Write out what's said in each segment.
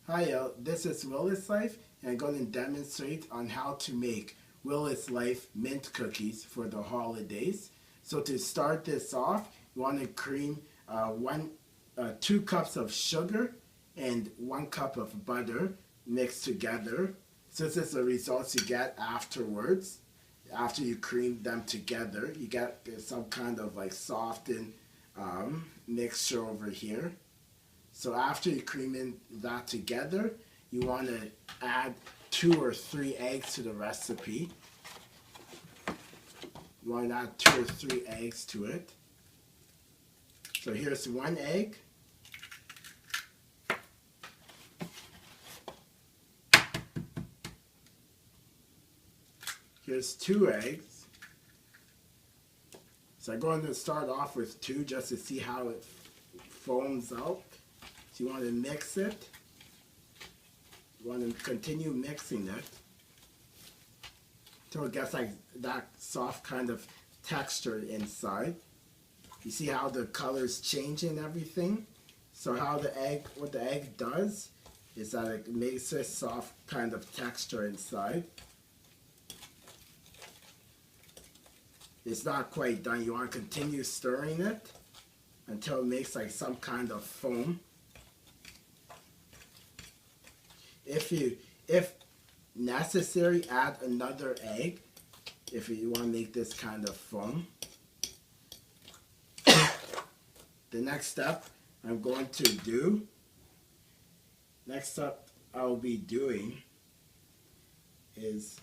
Hi, this is Willis Life, and I'm going to demonstrate on how to make Willis Life mint cookies for the holidays. So to start this off, you want to cream 2 cups of sugar and 1 cup of butter mixed together. So this is the results you get afterwards. After you cream them together, you get some kind of like softened mixture over here. So after you cream in that together, you want to add 2 or 3 eggs to the recipe. You want to add 2 or 3 eggs to it. So here's 1 egg. Here's 2 eggs. So I'm going to start off with 2 just to see how it foams out. So you want to mix it. You want to continue mixing it until it gets like that soft kind of texture inside. You see how the colors change and everything? So what the egg does is that it makes a soft kind of texture inside. It's not quite done. You want to continue stirring it until it makes like some kind of foam. If necessary, add another egg if you want to make this kind of foam. The next step I'll be doing is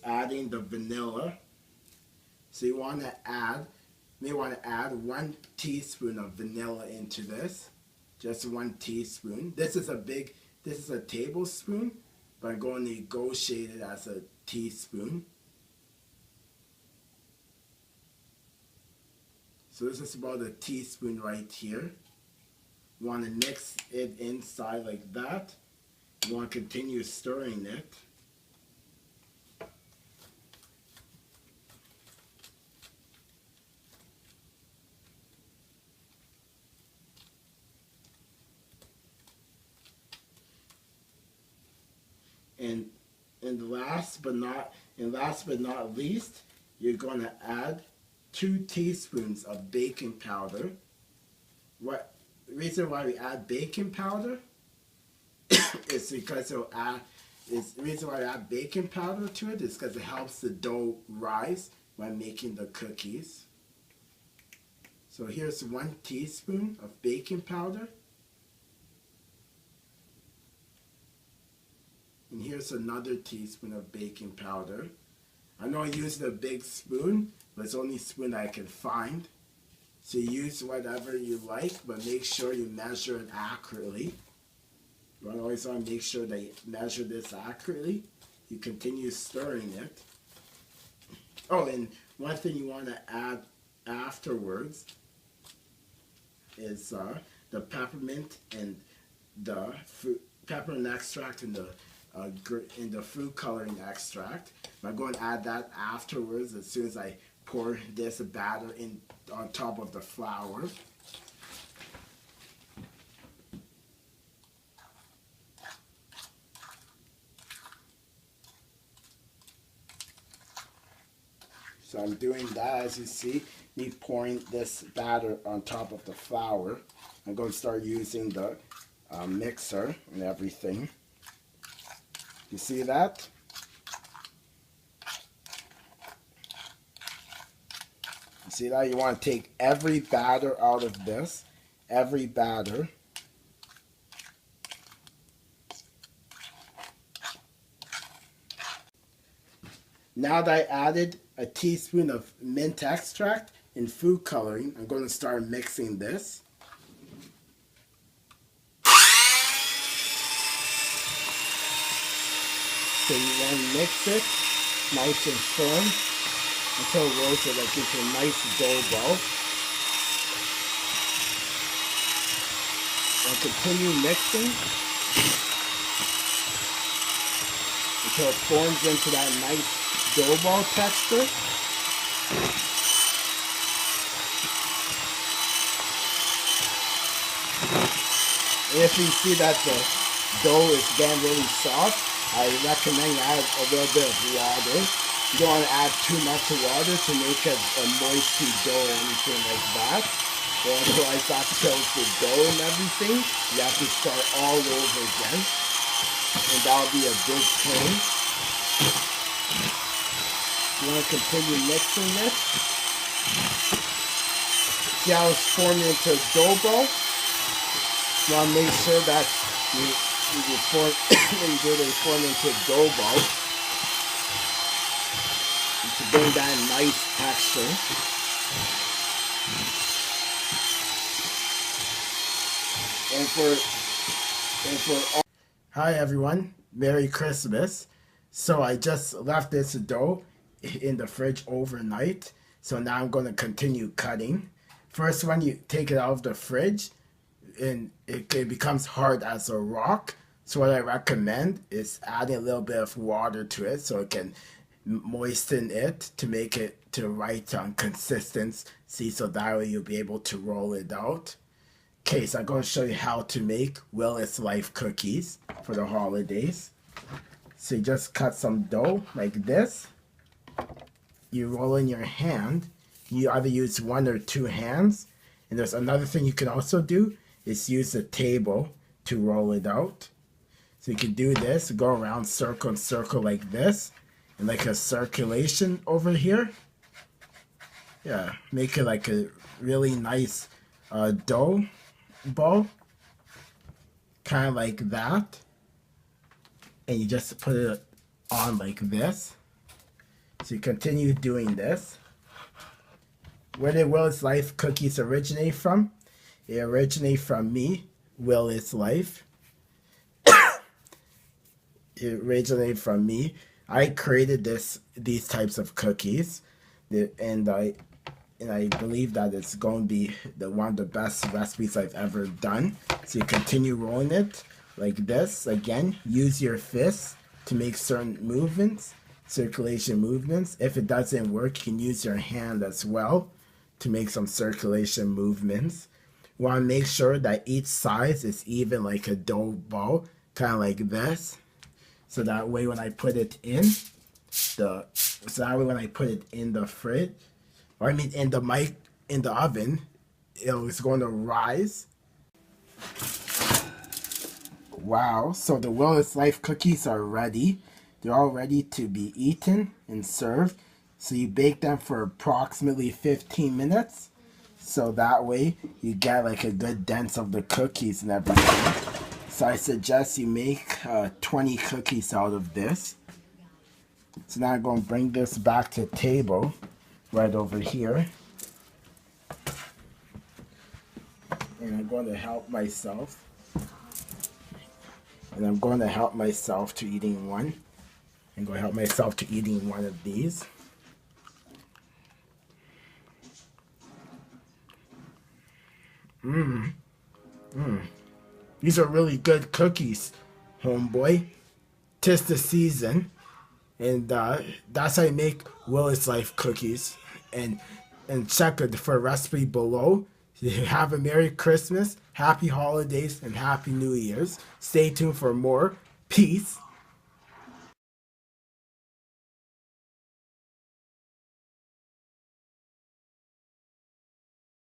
adding the vanilla. So you may want to add 1 teaspoon of vanilla into this. Just 1 teaspoon. This is a tablespoon, but I'm going to negotiate it as a teaspoon. So this is about a teaspoon right here. You want to mix it inside like that. You want to continue stirring it. And last but not least, you're going to add 2 teaspoons of baking powder. The reason why we add baking powder is because the reason why I add baking powder to it is because it helps the dough rise when making the cookies. So here's 1 teaspoon of baking powder. And here's another teaspoon of baking powder. I know I used a big spoon, but it's the only spoon I can find. So use whatever you like, but make sure you measure it accurately. You always want to make sure that you measure this accurately. You continue stirring it. Oh, and one thing you want to add afterwards is the peppermint and the peppermint extract and the food coloring extract. I'm going to add that afterwards as soon as I pour this batter in on top of the flour. So I'm doing that, as you see, me pouring this batter on top of the flour. I'm going to start using the mixer and everything. You see that? You see that? You want to take every batter out of this. Every batter. Now that I added a teaspoon of mint extract and food coloring, I'm going to start mixing this. So you want to mix it nice and firm until it rolls it like into a nice dough ball. And continue mixing until it forms into that nice dough ball texture. If you see that the dough is getting really soft, I recommend you add a little bit of water. You don't want to add too much water to make a moisty dough or anything like that. Or otherwise that kills the dough and everything. You have to start all over again. And that'll be a big pain. You want to continue mixing this. See how it's forming into a dough ball? You want to make sure that you form, you do they form into a dough ball to bring that nice texture. Hi everyone, Merry Christmas. So I just left this dough in the fridge overnight. So now I'm going to continue cutting. First, when you take it out of the fridge, and it becomes hard as a rock. So what I recommend is adding a little bit of water to it so it can moisten it to make it to right consistency, so that way you'll be able to roll it out. Okay, so I'm going to show you how to make Will It's Life cookies for the holidays. So you just cut some dough like this. You roll in your hand. You either use one or two hands. And there's another thing you can also do is use a table to roll it out. So you can do this, go around circle and circle like this, and like a circulation over here. Yeah, make it like a really nice dough ball, kind of like that. And you just put it on like this. So you continue doing this. Where did Will It's Life cookies originate from? It originated from me, Will It's Life. It originated from me. I created these types of cookies, and I believe that it's going to be one of the best recipes I've ever done. So you continue rolling it like this. Again, use your fists to make certain movements, circulation movements. If it doesn't work, you can use your hand as well to make some circulation movements. You want to make sure that each side is even like a dough ball, kind of like this. So that way when I put it in the fridge, or I mean in the oven, it's going to rise. Wow, so the Will It's Life cookies are ready. They're all ready to be eaten and served. So you bake them for approximately 15 minutes. So that way you get like a good dents of the cookies and everything. So I suggest you make 20 cookies out of this. So now I'm going to bring this back to the table right over here. And I'm going to help myself. And I'm going to help myself to eating one. I'm going to help myself to eating one of these. These are really good cookies, homeboy. 'Tis the season. And that's how you make Will It's Life cookies. And check it for a recipe below. Have a Merry Christmas, Happy Holidays, and Happy New Year's. Stay tuned for more. Peace.